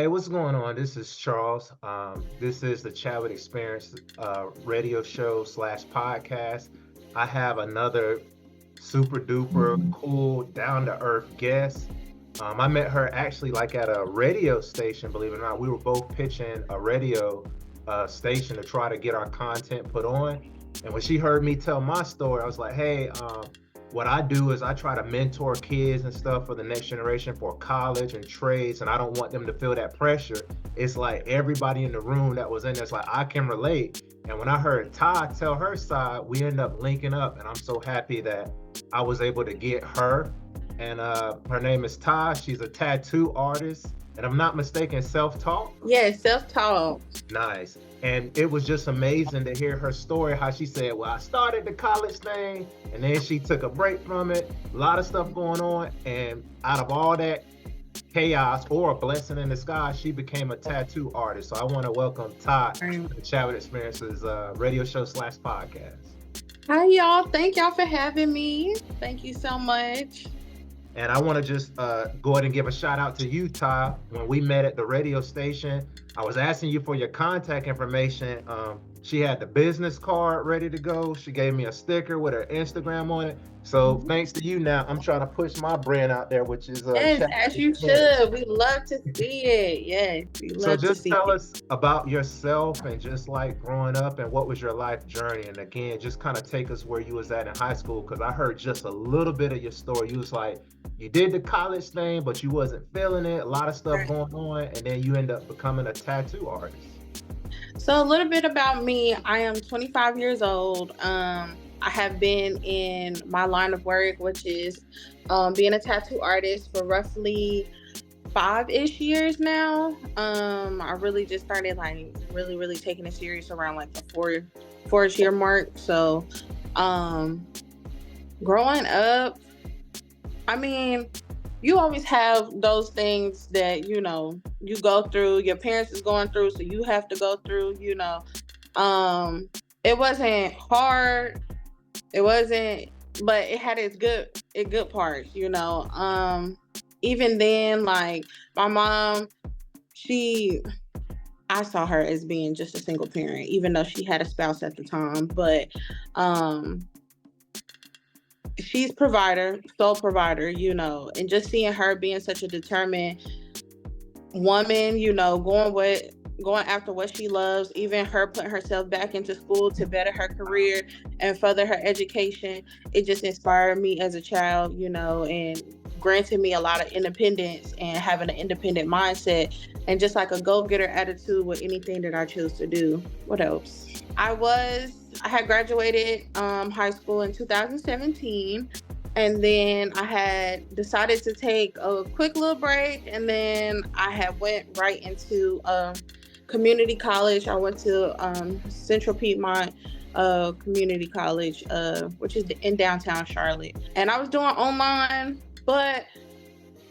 Hey, what's going on? This is Charles. This is the Chat Experience radio show slash podcast. I have another super duper cool, down to earth guest. I met her actually like at a radio station, believe it or not. We were both pitching a radio station to try to get our content put on. And when she heard me tell my story, I was like, hey, what I do is I try to mentor kids and stuff for the next generation for college and trades, and I don't want them to feel that pressure. It's like everybody in the room that was in there's like, I can relate. And when I heard Ty tell her side, we ended up linking up, and I'm so happy that I was able to get her. And her name is Ty. She's a tattoo artist, and I'm not mistaken, self-taught. Yeah, self-taught. Nice. And it was just amazing to hear her story, how she said, well, I started the college thing and then she took a break from it. A lot of stuff going on. And out of all that chaos or a blessing in disguise, she became a tattoo artist. So I want to welcome Todd to the Chat Experiences radio show slash podcast. Hi, y'all. Thank y'all for having me. Thank you so much. And I want to just go ahead and give a shout out to you, Ty. When we met at the radio station, I was asking you for your contact information. She had the business card ready to go. She gave me a sticker with her Instagram on it. So thanks to you now, I'm trying to push my brand out there, which is yes, as you should. We love to see it. Yes, we love to see it. So just tell it. us about yourself and just like growing up and what was your life journey. And again, just kind of take us where you was at in high school, because I heard just a little bit of your story. You was like, you did the college thing, but you wasn't feeling it. A lot of stuff going on, and then you end up becoming a tattoo artist. So a little bit about me. I am 25 years old. I have been in my line of work, which is being a tattoo artist for roughly 5-ish years now. I really just started like really taking it serious around like the four-ish year mark. So growing up, I mean, you always have those things that, you go through, your parents is going through, so you have to go through, it wasn't hard. It wasn't, but it had its good parts, even then, like my mom, I saw her as being just a single parent, even though she had a spouse at the time, but, she's sole provider, and just seeing her being such a determined woman, going after what she loves, even her putting herself back into school to better her career and further her education. It just inspired me as a child, and granted me a lot of independence and having an independent mindset and just like a go-getter attitude with anything that I choose to do. What else? I had graduated high school in 2017, and then I had decided to take a quick little break, and then I had went right into community college. I went to Central Piedmont Community College, which is in downtown Charlotte, and I was doing online, but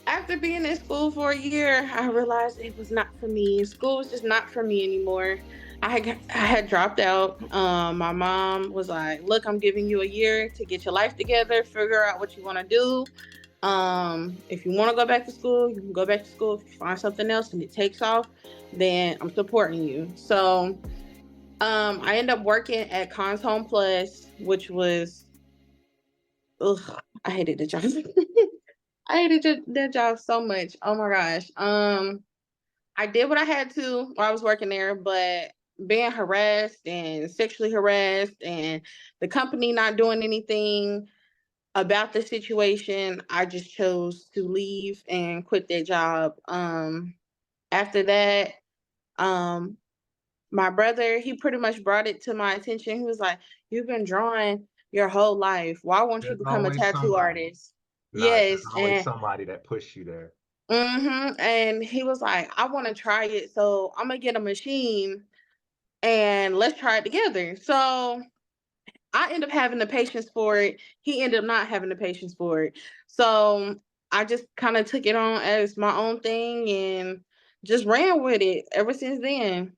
after being in school for a year, I realized it was not for me. School was just not for me anymore. I had dropped out. My mom was like, look, I'm giving you a year to get your life together, figure out what you want to do. If you want to go back to school, you can go back to school. If you find something else and it takes off, then I'm supporting you. So I ended up working at Cons Home Plus, which was, I hated the job. I hated that job so much. Oh my gosh. I did what I had to while I was working there, but being harassed and sexually harassed and the company not doing anything about the situation, I just chose to leave and quit that job. After that, my brother, he pretty much brought it to my attention. He was like, you've been drawing your whole life. Why won't you There's become a always tattoo somebody. artist? Nice. Yes. There's always somebody that pushed you there. And he was like, I want to try it. So I'm going to get a machine and let's try it together. So I ended up having the patience for it. He ended up not having the patience for it. So I just kind of took it on as my own thing and just ran with it ever since then.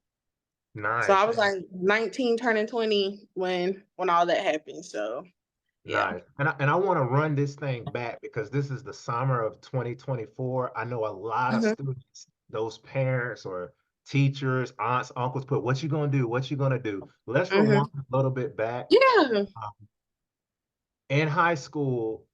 Nice. So I was like 19 turning 20 when all that happened. So yeah. Nice. And I want to run this thing back because this is the summer of 2024. I know a lot of students those parents or teachers, aunts, uncles put, what you gonna do? What you gonna do? Let's rewind Hmm. a little bit back. Yeah. Um, in high school,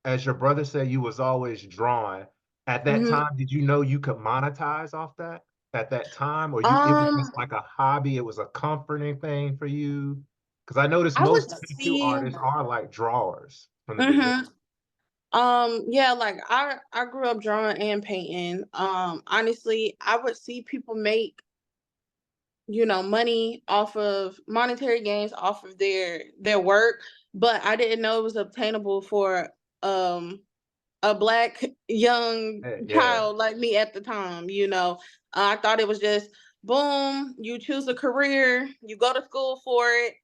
as your brother said, you was always drawing. At that Hmm. time, did you know you could monetize off that at that time, or you it was Um, just like a hobby, it was a comforting thing for you? Because I noticed I most would tattoo see. artists are like drawers from the beginning. Hmm. Yeah, like I grew up drawing and painting. Honestly, I would see people make, money off of monetary gains off of their work, but I didn't know it was obtainable for um a black young Yeah, child like me at the time. I thought it was just boom, you choose a career, you go to school for it,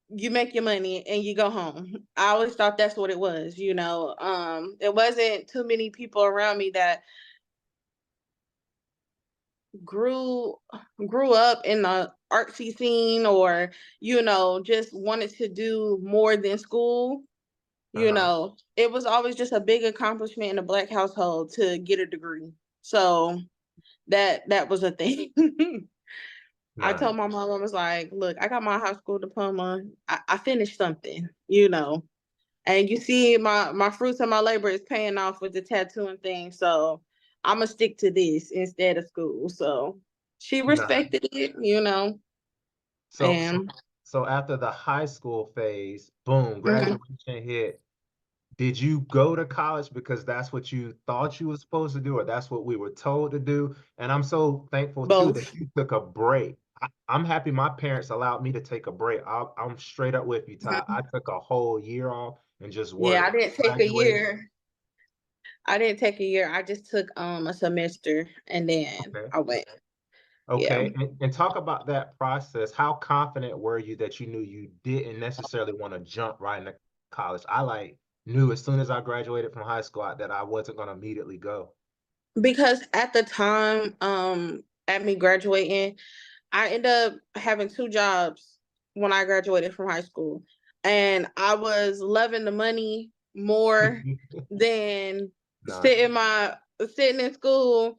you make your money and you go home. I always thought that's what it was. It wasn't too many people around me that grew grew up in the artsy scene, or just wanted to do more than school. uh-huh, It was always just a big accomplishment in a black household to get a degree. So that was a thing. I nice. told my mom, I was like, look, I got my high school diploma. I finished something. And you see my fruits of my labor is paying off with the tattooing thing. So I'm gonna stick to this instead of school. So she Nice. respected it. So so And so after the high school phase, boom, mhm, graduation hit. Did you go to college because that's what you thought you were supposed to do, or that's what we were told to do? And I'm so thankful too that both. you took a break. I'm happy my parents allowed me to take a break. I'm straight up with you, Ty. I Mhm. took a whole year off and just Yeah, I worked. didn't take a Graduated. year. I didn't take a year. I just took a semester and then Okay. I went. Yeah. Okay. And talk about that process. How confident were you that you knew you didn't necessarily want to jump right into college? I like knew as soon as I graduated from high school that I wasn't going to immediately go. Because at the time, at me graduating, I ended up having two jobs when I graduated from high school. And I was loving the money more than Nah, sitting in school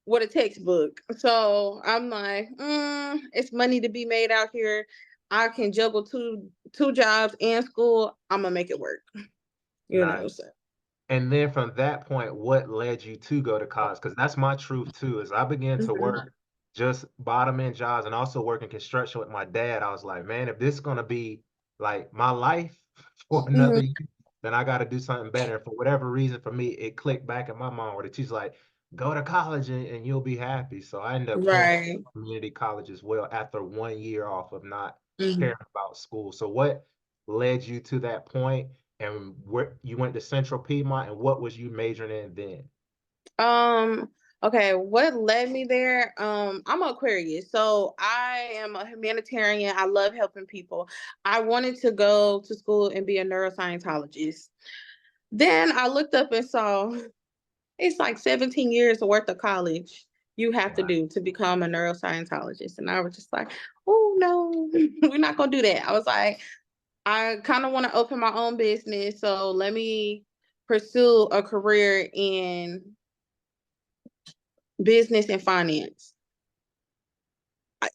with a textbook. So I'm like, it's money to be made out here. I can juggle two jobs and school. I'm gonna make it work. nice. So. And then from that point, what led you to go to college? Because that's my truth too. As I began to Mhm. work just bottom end jobs and also working construction with my dad, I was like, man, if this is gonna be like my life for another Mhm. year, then I got to do something better. And for whatever reason, for me, it clicked back in my mind where she's like, go to college and you'll be happy. So I ended up going to Right. community college as well after 1 year off of not caring Mhm. about school. So what led you to that point? And where you went to Central Piedmont, and what was you majoring in then? Um, okay, what led me there? I'm Aquarius, so I am a humanitarian. I love helping people. I wanted to go to school and be a neuroscientologist. Then I looked up and saw it's like 17 years worth of college you have to Wow. do to become a neuroscientologist. And I was just like, oh no, we're not gonna do that. I was like, I kind of want to open my own business, so let me pursue a career in business and finance.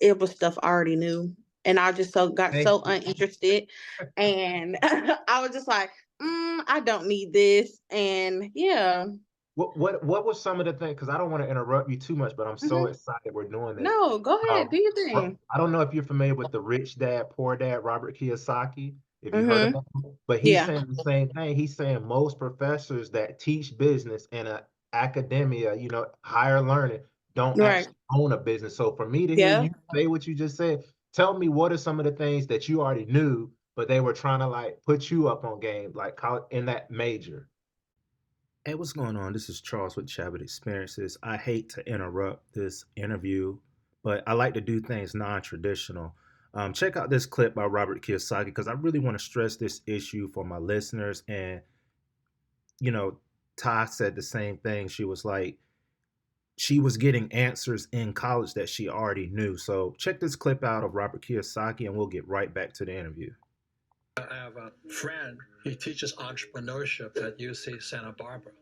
It was stuff I already knew, and I just got Thank so you. uninterested, and I was just like, I don't need this, and yeah. What was some of the things? Because I don't want to interrupt you too much, but I'm so Hmm. excited we're doing this. No, go ahead, do your thing. I don't know if you're familiar with the Rich Dad Poor Dad, Robert Kiyosaki. If you heard of Hmm. that, but he's Yeah. saying the same thing. He's saying most professors that teach business in a academia, higher learning, don't Right. actually own a business. So for me to hear Yeah. you say what you just said, tell me what are some of the things that you already knew, but they were trying to like put you up on game, like in that major. Hey, what's going on? This is Charles with Chabot Experiences. I hate to interrupt this interview, but I like to do things non traditional. Check out this clip by Robert Kiyosaki because I really want to stress this issue for my listeners. And, you know, Ty said the same thing. She was like, she was getting answers in college that she already knew. So check this clip out of Robert Kiyosaki and we'll get right back to the interview. I have a friend, he teaches entrepreneurship at UC Santa Barbara.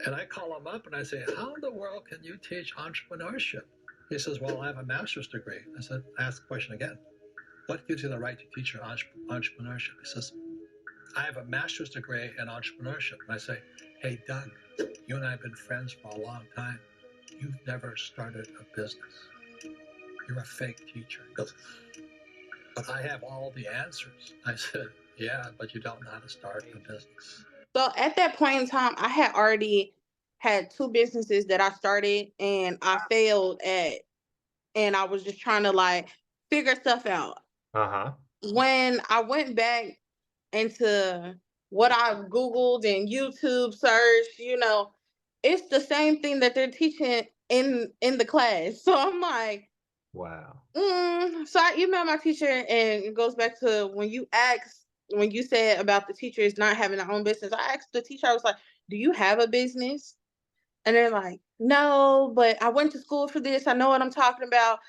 And I call him up and I say, how in the world can you teach entrepreneurship? He says, well, I have a master's degree. I said, ask the question again. What gives you the right to teach your entrepreneurship? He says, I have a master's degree in entrepreneurship. And I say, hey, Doug, you and I have been friends for a long time. You've never started a business. You're a fake teacher. He goes, but I have all the answers. I said, yeah, but you don't know how to start a business. So at that point in time, I had already had 2 businesses that I started and I failed at, and I was just trying to like figure stuff out. Uh-huh. When I went back into what I Googled and YouTube searched, it's the same thing that they're teaching in the class. So I'm like, Wow. So I emailed my teacher, and it goes back to when you said about the teachers not having their own business. I asked the teacher, I was like, "Do you have a business?" And they're like, "No, but I went to school for this. I know what I'm talking about."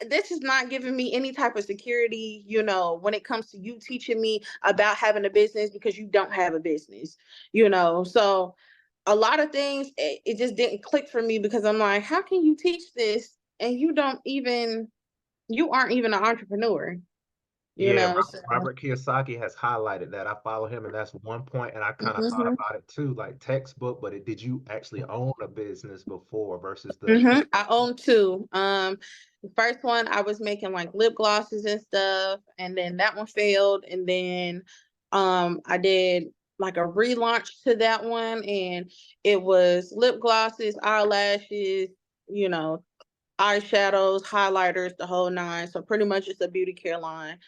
This is not giving me any type of security, when it comes to you teaching me about having a business because you don't have a business. So a lot of things, it just didn't click for me because I'm like, how can you teach this and you aren't even an entrepreneur, Yeah, So Robert Kiyosaki has highlighted that. I follow him, and that's one point. And I kind of thought hmm about it too, like textbook. But did you actually own a business before versus the? I own 2. The first one I was making like lip glosses and stuff, and then that one failed, and then I did like a relaunch to that one, and it was lip glosses, eyelashes, you know, eyeshadows, highlighters, the whole nine. So pretty much it's a beauty care line.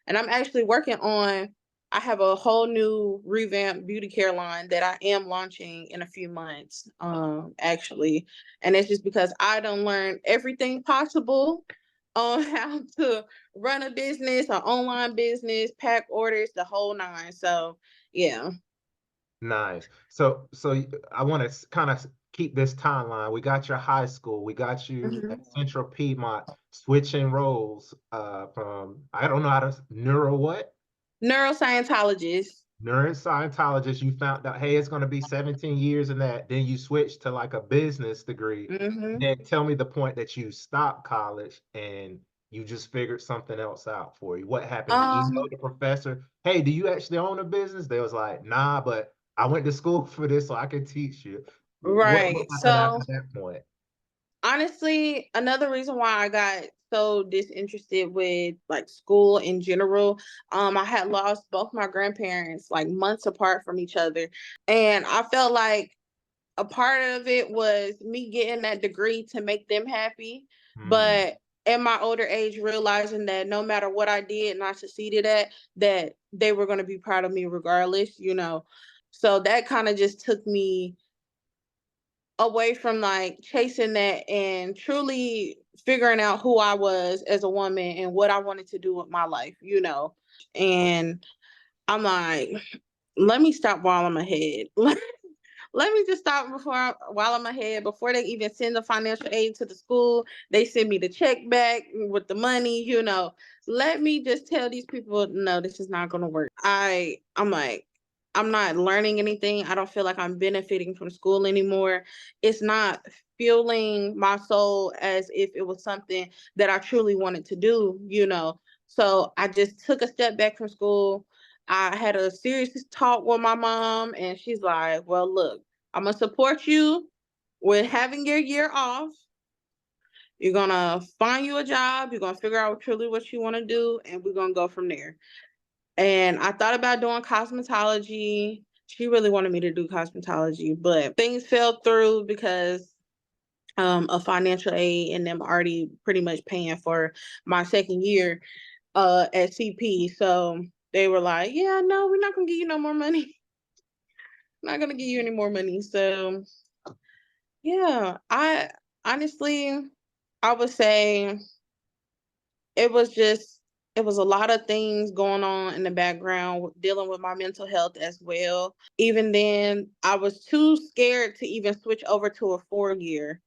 And I'm actually working on, I have a whole new revamped beauty care line that I am launching in a few months, actually. And it's just because I don't learn everything possible on how to run a business, an online business, pack orders, the whole nine. So yeah. Nice. So I want to kind of keep this timeline. We got your high school. We got you Mhm. at Central Piedmont switching roles from I don't know how to neuro what? Neuroscientologist. Neuroscientologist. You found out, hey, it's going to be 17 years in that. Then you switched to like a business degree. hmm Then tell me the point that you stopped college and you just figured something else out for you. What happened? You emailed Um, the professor, hey, do you actually own a business? They was like, nah, but I went to school for this so I can teach you. What right. happened So after that point? honestly, another reason why I got so disinterested with like school in general, I had lost both my grandparents like months apart from each other. And I felt like a part of it was me getting that degree to make them happy. Hmm. But in my older age, realizing that no matter what I did and I succeeded at, that they were going to be proud of me regardless. So that kind of just took me away from like chasing that and truly figuring out who I was as a woman and what I wanted to do with my life. And I'm like, let me stop while I'm ahead. Let me just stop while I'm ahead. Before they even send the financial aid to the school, they send me the check back with the money. Let me just tell these people, no, this is not gonna work. I'm like, I'm not learning anything. I don't feel like I'm benefiting from school anymore. It's not fueling my soul as if it was something that I truly wanted to do. So I just took a step back from school. I had a serious talk with my mom, and she's like, well, look, I'm going to support you with having your year off. You're going to find you a job. You're going to figure out truly what you want to do, and we're going to go from there. And I thought about doing cosmetology. She really wanted me to do cosmetology, but things fell through because of financial aid and them already pretty much paying for my second year at CP. So they were like, yeah, no, we're not going to give you no more money. Not going to give you any more money. So yeah, I honestly, I would say it was just, it was a lot of things going on in the background, dealing with my mental health as well. Even then, I was too scared to even switch over to a 4 year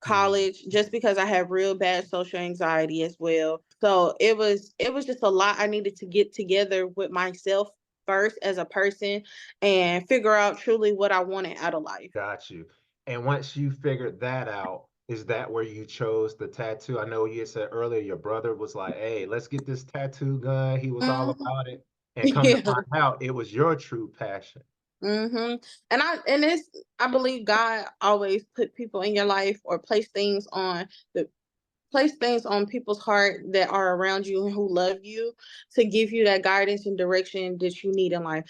Hmm. college just because I had real bad social anxiety as well. So it was just a lot I needed to get together with myself first as a person and figure out truly what I wanted out of life. Got you. And once you figured that out, is that where you chose the tattoo? I know you had said earlier your brother was like, "Hey, let's get this tattoo gun." He was all Mhm. about it. And come to Yeah. find out, it was your true passion. And it's, I believe God always put people in your life or the place things on people's heart that are around you and who love you to give you that guidance and direction that you need in life.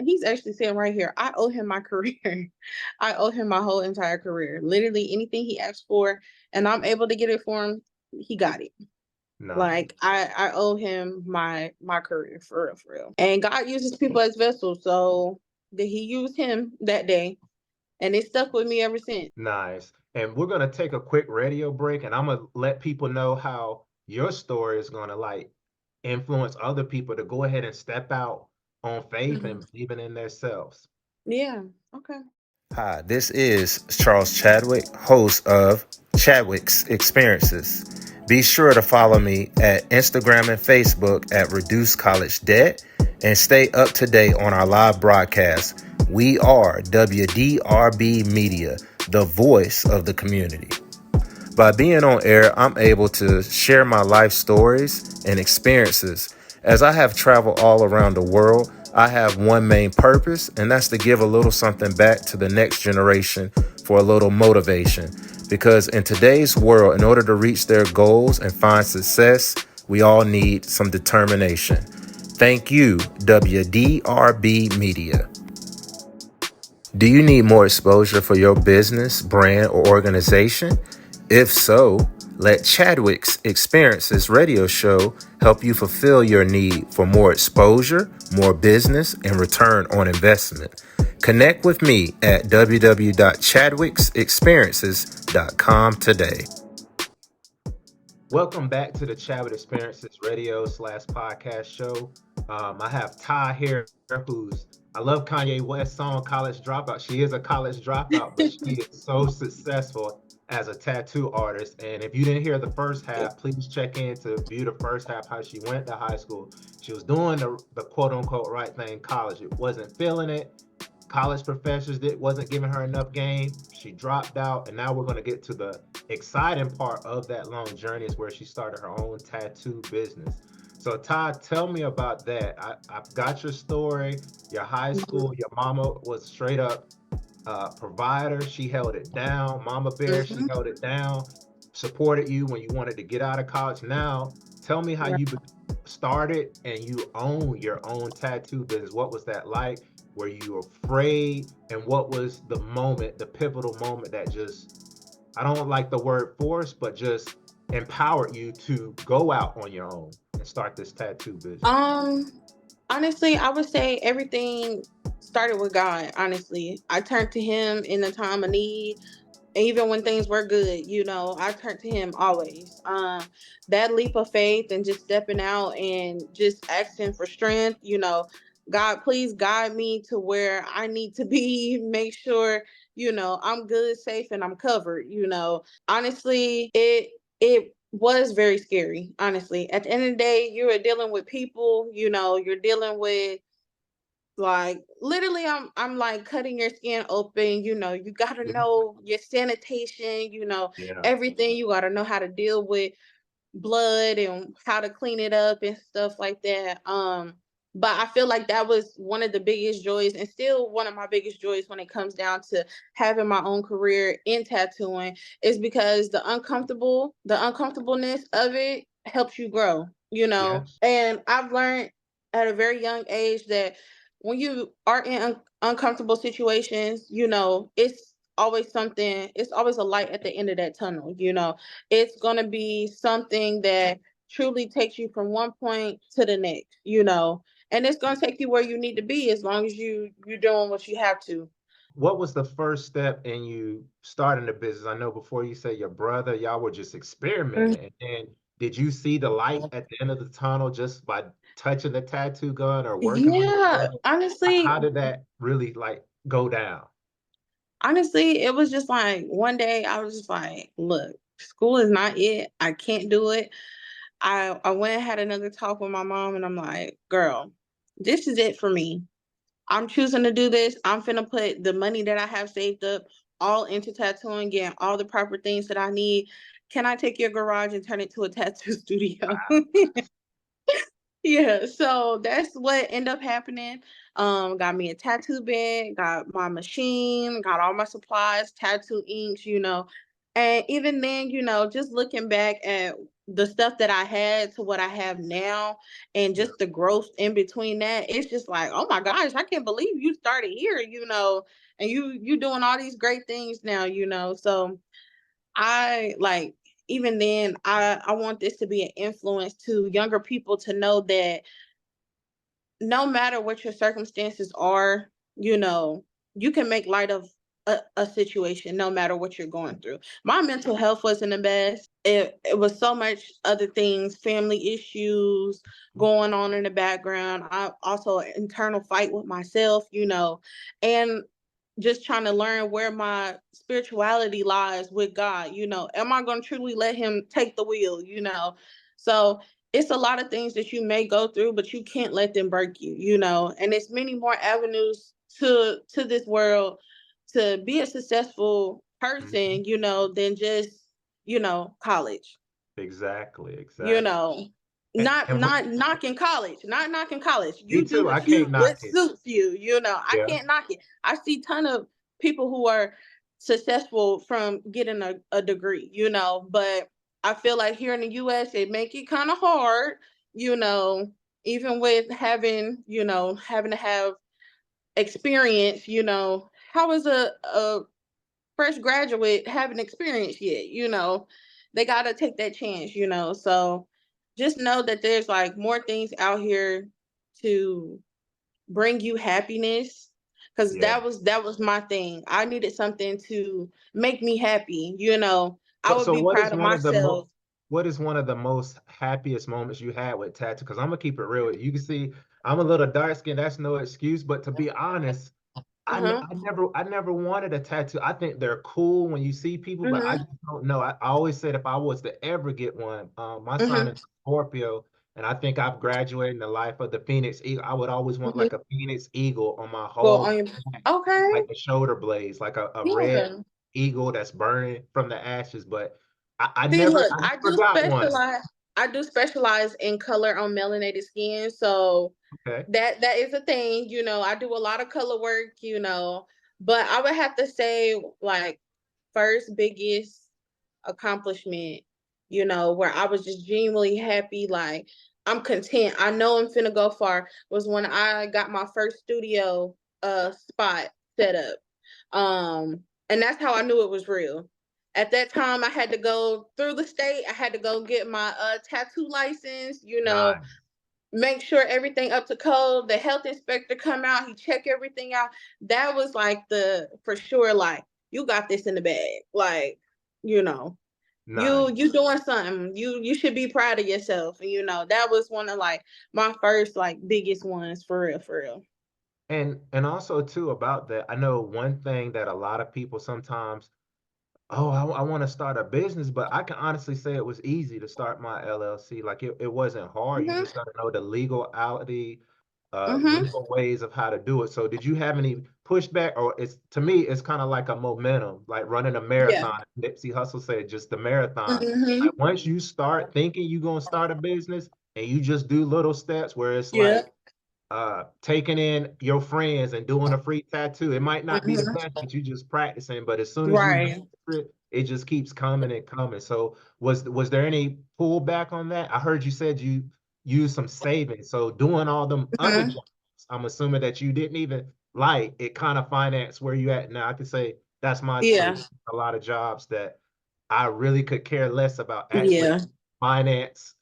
He's actually saying right here, I owe him my career. I owe him my whole entire career. Literally anything he asked for and I'm able to get it for him, he got it. Nice. Like I owe him my career for real, for real. And God uses people as vessels, so that he used him that day and it stuck with me ever since. Nice. And we're gonna take a quick radio break, and I'm gonna let people know how your story is gonna like influence other people to go ahead and step out on faith Mhm. and believing in themselves. Yeah. Okay. Hi, this is Charles Chadwick, host of Chadwick's Experiences. Be sure to follow me at Instagram and Facebook at Reduce College Debt and stay up to date on our live broadcast. We are WDRB Media, the voice of the community. By being on air, I'm able to share my life stories and experiences. As I have traveled all around the world, I have one main purpose, and that's to give a little something back to the next generation for a little motivation. Because in today's world, in order to reach their goals and find success, we all need some determination. Thank you, WDRB Media. Do you need more exposure for your business, brand, or organization? If so, let Chadwick's Experiences radio show help you fulfill your need for more exposure, more business, and return on investment. Connect with me at www.chadwicksexperiences.com today. Welcome back to the Chat with Experiences radio slash podcast show. I have Ty here, who's I love Kanye West's song "College Dropout." She is a college dropout, but she is so successful as a tattoo artist. And if you didn't hear the first half, please check in to view the first half. How she went to high school, she was doing the quote unquote right thing. College, it wasn't feeling it. College professors that wasn't giving her enough game. She dropped out, and now we're going to get to the exciting part of that long journey is where she started her own tattoo business. So Todd, tell me about that. I've got your story. Your high school, your mama was straight up provider. She held it down. Mama Bear, she Mhm. held it down, supported you when you wanted to get out of college. Now, tell me how Right. you started and you own your own tattoo business. What was that like? Were you afraid? And what was the moment, the pivotal moment that just, I don't like the word force, but just empowered you to go out on your own and start this tattoo business? Um, Honestly, I would say everything started with God. Honestly, I turned to Him in the time of need, even when things were good. I turned to Him always. That leap of faith and just stepping out and just asking for strength. God, please guide me to where I need to be. Make sure I'm good, safe, and I'm covered. Honestly, it was very scary. Honestly, at the end of the day, you are dealing with people. You're dealing with, like, literally, I'm like cutting your skin open. You got to Yeah. know your sanitation. Yeah. Everything. You got to know how to deal with blood and how to clean it up and stuff like that. But I feel like that was one of the biggest joys and still one of my biggest joys when it comes down to having my own career in tattooing, is because the uncomfortableness of it helps you grow, Yes. and I've learned at a very young age that when you are in uncomfortable situations, it's always a light at the end of that tunnel. It's going to be something that truly takes you from one point to the next, and it's going to take you where you need to be as long as you're doing what you have to. What was the first step in you starting the business? I know before you say your brother, y'all were just experimenting. And then did you see the light at the end of the tunnel just by touching the tattoo gun or working with your Yeah, brother? How honestly, did that really like go down? it was just like one day I was just like, look, school is not it. I can't do it. I went and had another talk with my mom, and I'm like, girl, this is it for me. I'm choosing to do this. I'm finna put the money that I have saved up all into tattooing, getting all the proper things that I need. Can I take your garage and turn it to a tattoo studio? Yeah, so that's what ended up happening. Got me a tattoo bed, got my machine, got all my supplies, tattoo inks, And even then, just looking back at the stuff that I had to what I have now and Yeah. just the growth in between that, it's just like, oh my gosh, I can't believe you started here, and you doing all these great things now. So I like even then I want this to be an influence to younger people to know that no matter what your circumstances are, you can make light of a situation no matter what you're going through. My mental health wasn't the best. It was so much other things, family issues going on in the background. I also an internal fight with myself, and just trying to learn where my spirituality lies with God. Am I going to truly let him take the wheel? So it's a lot of things that you may go through, but you can't let them break you. And it's many more avenues to this world to be a successful Mhm. person, than just, college Exactly, you exactly. know And not and what, not knocking college, not knocking college. me You do too. I what can't knock what it. suits you. I Yeah. can't knock it. I see ton of people who are successful from getting a degree, but I feel like here in the US it make it kind of hard, you know even with having to have experience. How is a fresh graduate haven't experienced yet. They got to take that chance. So just know that there's like more things out here to bring you happiness, because Yeah. that was my thing. I needed something to make me happy. I So, would so be what is proud of one of the myself. what is one of the most happiest moments you had with tattoo? Because I'm gonna keep it real. You can see I'm a little dark skinned. That's no excuse. But to be honest, Uh-huh. I never wanted a tattoo. I think they're cool when you see people, but I Uh-huh. just don't know. I always said if I was to ever get one, my sign Uh-huh. is Scorpio, and I think I've graduated in the life of the Phoenix Eagle. I would always want Uh-huh. like a Phoenix Eagle on my Go whole on your back, Okay. like the shoulder blades, like a red Yeah. eagle that's burning from the ashes. But See, look, I never got one. I do specialize in color on melanated skin. So Okay, that is a thing. I do a lot of color work. But I would have to say, like, first biggest accomplishment, where I was just genuinely happy, like I'm content. I know I'm finna go far, was when I got my first studio spot set up. And that's how I knew it was real. At that time I had to go through the state. I had to go get my tattoo license, nice, make sure everything up to code. The health inspector come out, he check everything out. That was like the for sure, like, you got this in the bag. Like, you know, nice. you doing something. You should be proud of yourself. And that was one of like my first like biggest ones for real, for real. And also too about that, I know one thing that a lot of people sometimes, oh, I want to start a business, but I can honestly say it was easy to start my LLC. Like it wasn't hard. You Mhm. just got to know the legality, Mhm. legal ways of how to do it. So did you have any pushback, or it's to me, it's kind of like a momentum, like running a Yeah. marathon. Nipsey Hussle said, just the marathon. Mhm. Like once you start thinking you're gonna start a business and you just do little steps where it's Yeah. like taking in your friends and doing a free tattoo. It might not be the Mhm. best, but you just practicing. But as soon as you Right. master it, it just keeps coming and coming. So was there any pullback on that? I heard you said you used some savings. So doing all them other Mhm. jobs, I'm assuming that you didn't even like it kind of finance where you at now. I could say that's my Yeah. truth. A lot of jobs that I really could care less about actually Yeah. finance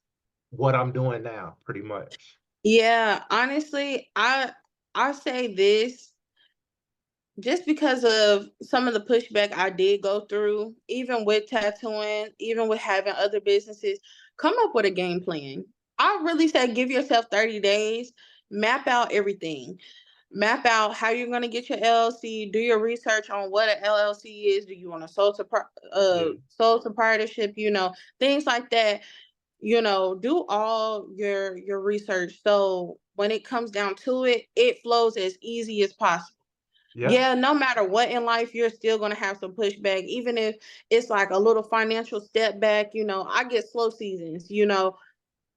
what I'm doing now, pretty much. Yeah. Honestly, I say this just because of some of the pushback I did go through, even with tattooing, even with having other businesses. Come up with a game plan. I really say give yourself 30 days, map out everything. Map out how you're going to get your LLC, do your research on what an LLC is. Do you want a Yeah. sole proprietorship, things like that. Do all your research so when it comes down to it, it flows as easy as possible. Yeah. Yeah, no matter what in life, you're still gonna have some pushback, even if it's like a little financial step back. I get slow seasons.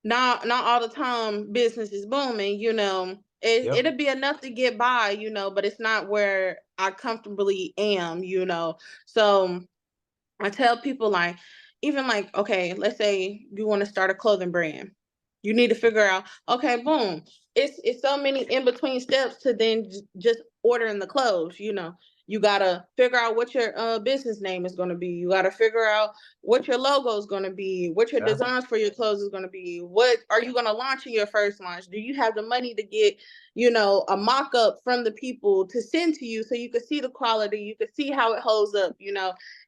Not all the time business is booming. Yep. It'll be enough to get by. But it's not where I comfortably am. So I tell people, like, even like, okay, let's say you want to start a clothing brand. You need to figure out, okay, boom. It's so many in between steps to then just ordering the clothes. You gotta figure out what your business name is gonna be. You gotta figure out what your logo is gonna be, what your Yeah. designs for your clothes is gonna be. What are you gonna launch in your first launch? Do you have the money to get, a mock-up from the people to send to you so you can see the quality, you can see how it holds up.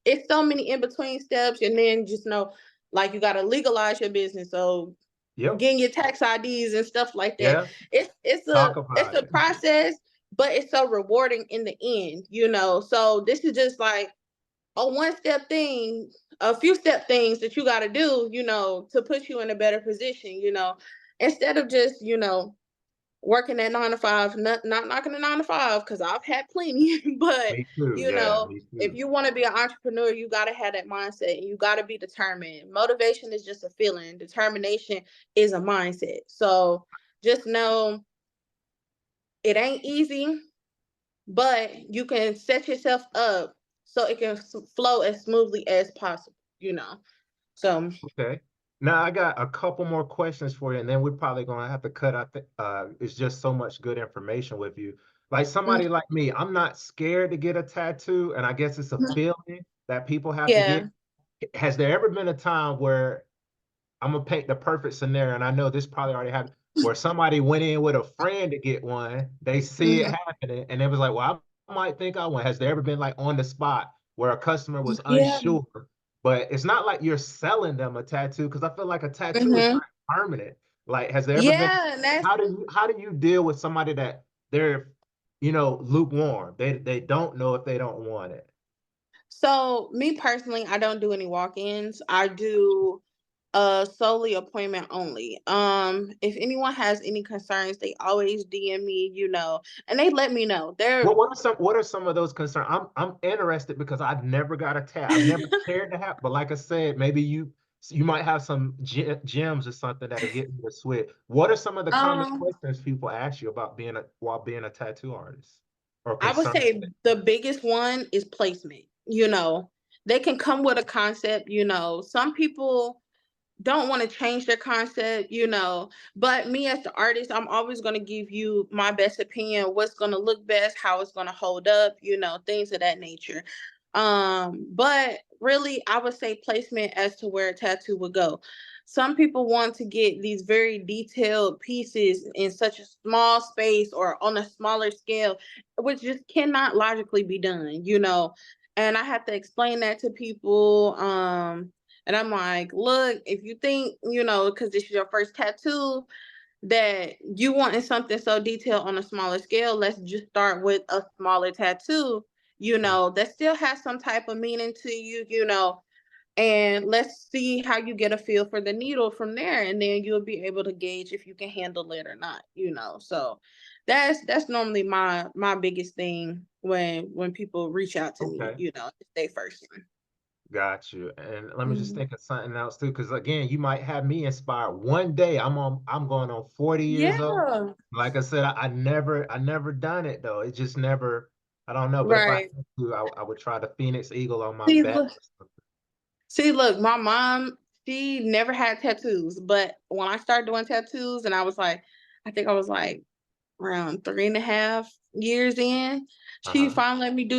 It's so many in between steps, and then just know, like, you got to legalize your business, so Yep. getting your tax IDs and stuff like that. Yeah. It's a Talk it's about a it. process, but it's so rewarding in the end. So this is just like a one step thing, a few step things that you got to do, to put you in a better position. Instead of just working at 9 to 5, not knocking the 9 to 5, because I've had plenty. But Me too. you Yeah. know, Me if too. you want to be an entrepreneur, you got to have that mindset, and you got to be determined. Motivation is just a feeling. Determination is a mindset. So just know it ain't easy, but you can set yourself up so it can flow as smoothly as possible. So Okay. Now I got a couple more questions for you, and then we're probably gonna have to cut out it's just so much good information with you. Like mm, somebody like me, I'm not scared to get a tattoo, and I guess it's a feeling that people have to yeah. get. Has there ever been a time where I'm gonna paint the perfect scenario, and I know this probably already happened, where somebody went in with a friend to get one, they see it Mhm. happening, and it was like, well, I might think I want. Has there ever been like on the spot where a customer was Yeah. unsure, but it's not like you're selling them a tattoo because I feel like a tattoo is hmm not permanent. Like, has there ever been? Yeah, and that's How do you deal with somebody that they're, lukewarm? They don't know if they don't want it. so me personally, I don't do any walk-ins. I do solely appointment only. If anyone has any concerns, they always DM me, and they let me know. They're What are some of those concerns? I'm interested because I've never got a tat. I've never cared to have, but like I said, maybe you might have some gems or something that'll get me to switch. What are some of the common um questions people ask you about being a tattoo artist or I would concerned? say the biggest one is placement. They can come with a concept. Some people don't want to change their concept. But me as the artist, I'm always going to give you my best opinion, what's going to look best, how it's going to hold up, things of that nature. But really, I would say placement as to where a tattoo would go. Some people want to get these very detailed pieces in such a small space or on a smaller scale, which just cannot logically be done. And I have to explain that to people. And I'm like, look, if you think, because this is your first tattoo, that you wanting something so detailed on a smaller scale, let's just start with a smaller tattoo, that still has some type of meaning to you, and let's see how you get a feel for the needle from there. And then you'll be able to gauge if you can handle it or not. So that's normally my biggest thing when people reach out to me, Okay. it's their first Got you. And let me just one. think of something else too, because again, you might have me inspired. One day I'm going on 40 years old. Yeah. Like I said, I never done it though. It just never, I don't know. But if I Right. had to, I would try the Phoenix Eagle on my See, back. look, see, look, my mom, she never had tattoos, but when I started doing tattoos, and I think I was like around 3.5 years in, she Uh-huh. finally let me do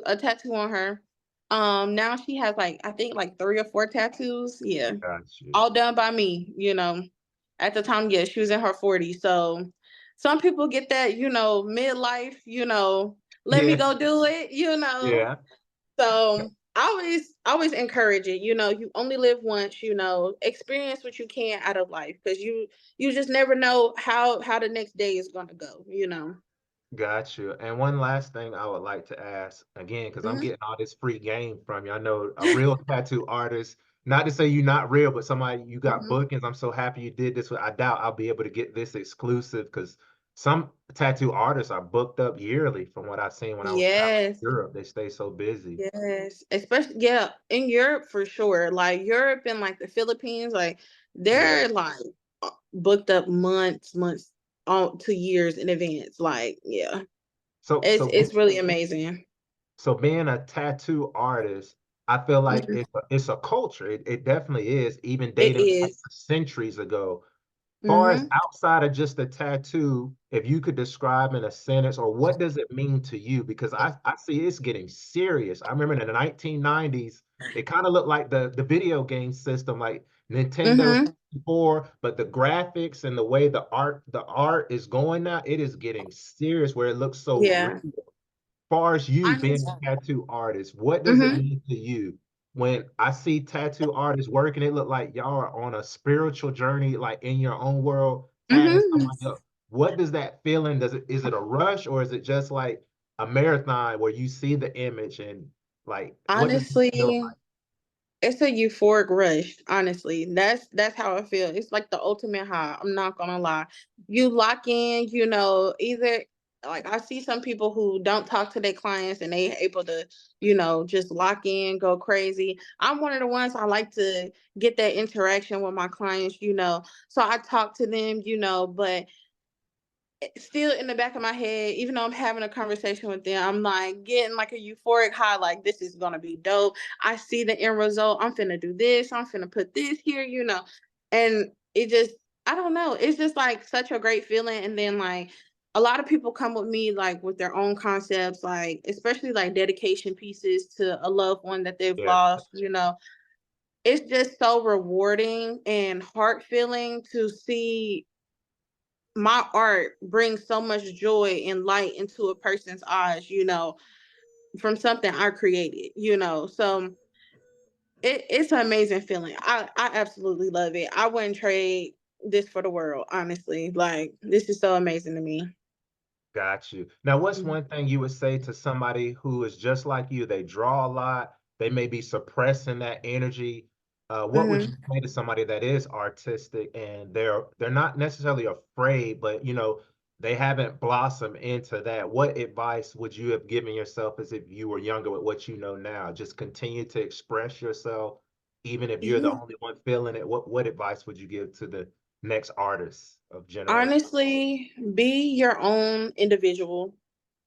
a tattoo on her. Now she has like, I think like 3 or 4 tattoos. Yeah, Got you. all done by me. At the time, yeah, she was in her 40s. So some people get that, midlife, let me Yeah. go do it. Yeah. So I always encourage it. You only live once. Experience what you can out of life, because you just never know how the next day is gonna go. Got you. And one last thing I would like to ask again, because I'm Mhm. getting all this free game from you. I know a real tattoo artist, not to say you're not real, but somebody you got Mhm. bookings. I'm so happy you did this. I doubt I'll be able to get this exclusive because some tattoo artists are booked up yearly from what I've seen when I was traveling Yes. to Europe. They stay so busy. Yes, especially yeah, in Europe for sure. Like Europe and like the Philippines, like Yeah. they're like booked up months on to years in advance. Like yeah, So it's so it's really amazing. so being a tattoo artist, I feel like Mhm. it's a culture. It definitely is, even It dating back is. centuries ago. Far as Mm-hmm. outside of just the tattoo, if you could describe in a sentence, or what does it mean to you? Because I see it's getting serious. I remember in the 1990s, it kind of looked like the video game system, like Nintendo Mm-hmm. 64, but the graphics and the way the art is going now, it is getting serious where it looks so real. Yeah. Far as you being Honest. a tattoo artist, what does it Mm-hmm. mean to you when I see tattoo artists working? It look like y'all are on a spiritual journey, like in your own world, tatting Mm-hmm. somebody up. What does that feeling? Does it is it a rush or is it just like a marathon where you see the image and like what does it feel Honestly, it's a euphoric rush, honestly. That's how I feel. It's like the ultimate high. I'm not gonna lie. You lock in, either like I see some people who don't talk to their clients and they able to, just lock in, go crazy. I'm one of the ones I like to get that interaction with my clients. So I talk to them, but still in the back of my head, even though I'm having a conversation with them, I'm like getting like a euphoric high, like this is gonna be dope. I see the end result. I'm finna do this. I'm finna put this here. And it just, I don't know. It's just like such a great feeling. And then like a lot of people come with me like with their own concepts, like especially like dedication pieces to a loved one that they've like? lost. It's just so rewarding and heart filling to see my art brings so much joy and light into a person's eyes, from something I created. So it's an amazing feeling. I absolutely love it. I wouldn't trade this for the world, honestly. Like this is so amazing to me. Got you. Now, what's one thing you would say to somebody who is just like you? They draw a lot, they may be suppressing that energy. What would you Mm-hmm. say to somebody that is artistic and they're not necessarily afraid, but they haven't blossomed into that? What advice would you have given yourself as if you were younger with what you know now? Just continue to express yourself, even if you're the Yeah. only one feeling it. What advice would you give to the next artists of generation? Honestly, be your own individual.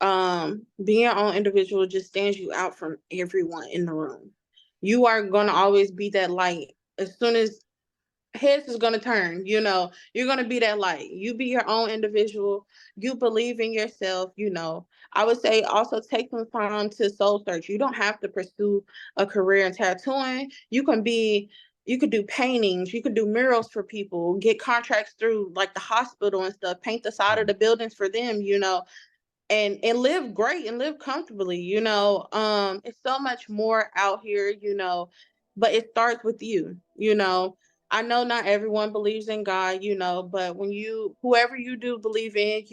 Being your own individual just stands you out from everyone in the room. You are gonna always be that light. As soon as heads is going to turn. You're going to be that light. You be your own individual. You believe in yourself. I would say also take some time to soul search. You don't have to pursue a career in tattooing. You could do paintings, you could do murals for people, get contracts through like the hospital and stuff, paint the side of the buildings for them. And live great and live comfortably. It's so much more out here. But it starts with you. I know not everyone believes in God, but when whoever you do believe in,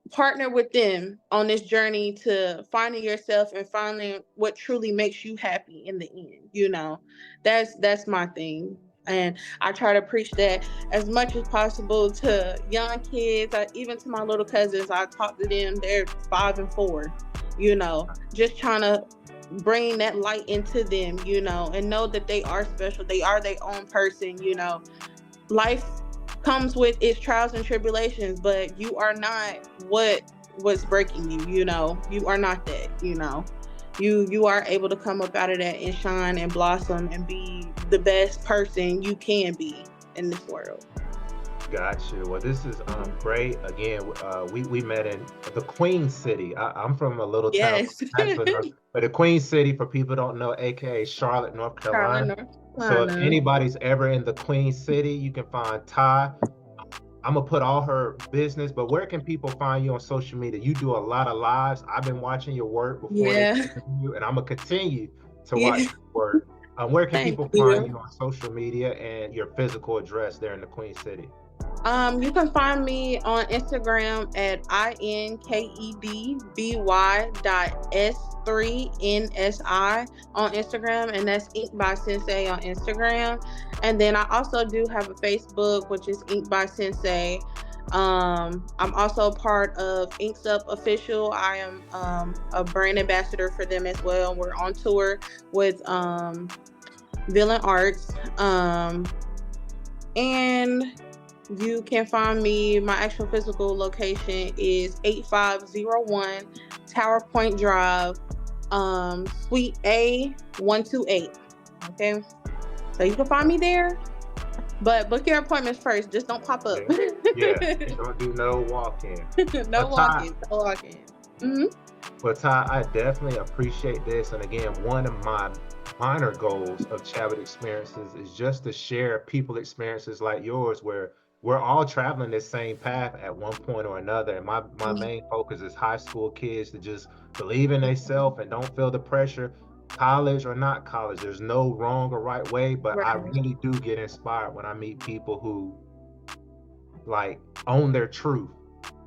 partner with them on this journey to finding yourself and finding what truly makes you happy in the end. That's my thing. And I try to preach that as much as possible to young kids, even to my little cousins. I talk to them, they're 5 and 4, just trying to bring that light into them, and know that they are special. They are their own person. Life comes with its trials and tribulations, but you are not what's breaking you. You are not that. You are able to come up out of that and shine and blossom and be the best person you can be in this world. Got you. Well, this is Mhm. great. Again, we met in the Queen City. I'm from a little town Yes. called Jackson, but the Queen City, for people who don't know, aka Charlotte, North Charlotte, Carolina. North So if Carolina. anybody's ever in the Queen City, you can find Ty. I'm gonna put all her business, but where can people find you on social media? You do a lot of lives. I've been watching your work before this Yeah. interview, and I'm gonna continue to watch Yeah. your work. Where can Thank people find you. you on social media and your physical address there in the Queen City? You can find me on Instagram at InkedBy.S3nsi on Instagram, and that's Ink by Sensei on Instagram. And then I also do have a Facebook, which is Ink by Sensei. I'm also part of Inks Up Official. I am a brand ambassador for them as well. We're on tour with Villain Arts. And you can find me. My actual physical location is 8501 Tower Point Drive, Suite A128. Okay, so you can find me there. But book your appointments first. Just don't pop up. Yeah, don't do no walk-in. No walk-in. No walk-in. Mm-hmm. But Ty, I definitely appreciate this. And again, one of my minor goals of Chabot Experiences is just to share people experiences like yours where we're all traveling this same path at one point or another. And my main focus is high school kids to just believe in themselves and don't feel the pressure, college or not college. There's no wrong or right way, but I really do get inspired when I meet people who like own their truth,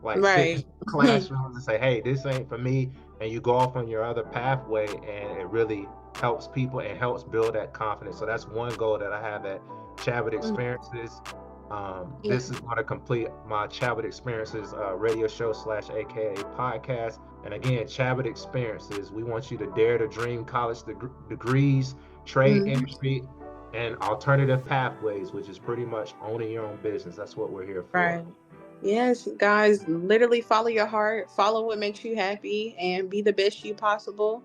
like sit in classrooms and say, hey, this ain't for me, and you go off on your other pathway, and it really helps people and helps build that confidence. So that's one goal that I have at Chabot Experiences. This is going to complete my Chabot Experiences radio show / aka podcast. And again, Chabot Experiences, we want you to dare to dream college degrees, trade industry, and alternative pathways, which is pretty much owning your own business. That's what we're here for. Right. Yes, guys, literally follow your heart, follow what makes you happy, and be the best you possible.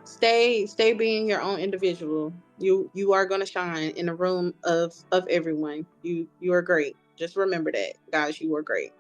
Stay being your own individual. You are gonna shine in a room of everyone. You are great. Just remember that, guys, you are great.